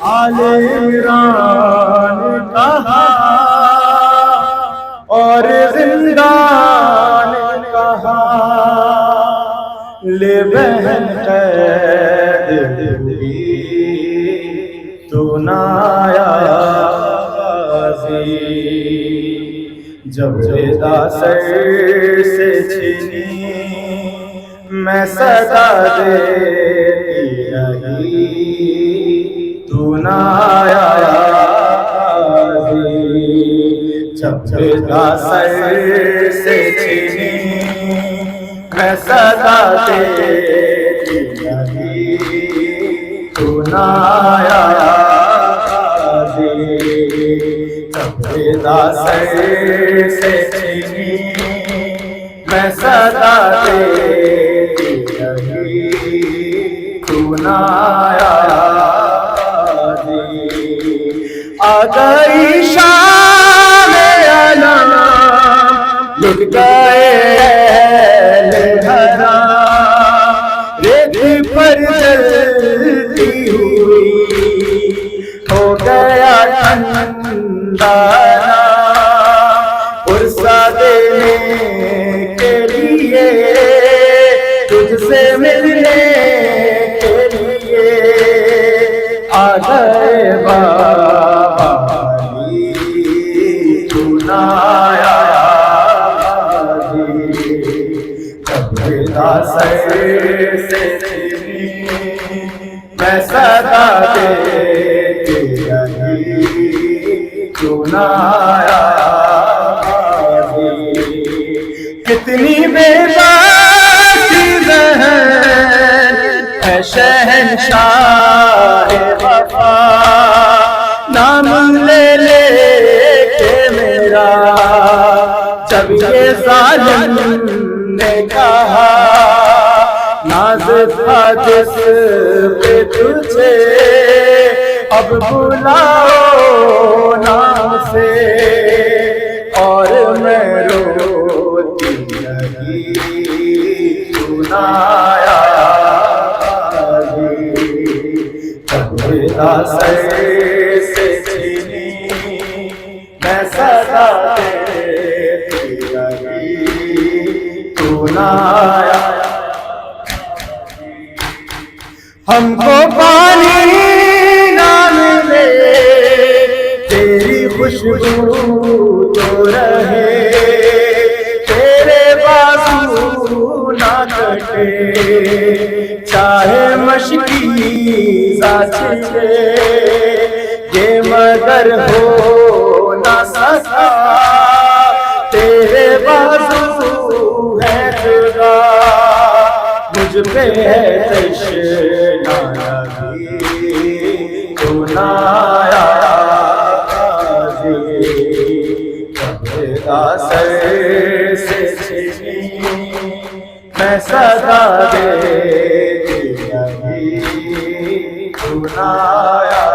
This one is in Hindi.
आले इमरान कहा और जिंदान कहा, ले बहन कैद हुई तू नाया जब विदा सर से छीनी मैं सदा देती रही तू नाया। जब विदा सर से छीनी मैं सदा देती रही तू नाया। जब विदा सर से छीनी मैं सदा देती रही तू नाया। आ गई शाम आलम लुट गए हरा, रेत पर जलती हुई हो गया ठंडा पुरसा देने के लिए तुझसे मिलने के लिए आ गए बाबा तू नाया। जब विदा सर से छीनी मैं सदा देती रही तू नाया। कितनी बेबाकी बहन है शहंशाह वफा, नाम ले ले के मेरा जब ये जालिम ने कहा, नाज था जिस पे तुझे अब बुलाओ नाम से, और मैं रोती रही तू नाया। जब विदा सर से छीनी मैं सदा देती रही तू नाया। हमको पानी ना मिले तेरी खुशबू तो रहे, तेरे बाजू ना कटे चाहे मशकी साचे, ये मगर हो ना सका तेरे बाजू है जुदा, मुझ पे है तशना तू नाया। विदा सर से छीनी मैं सदा देती रही तू नाया।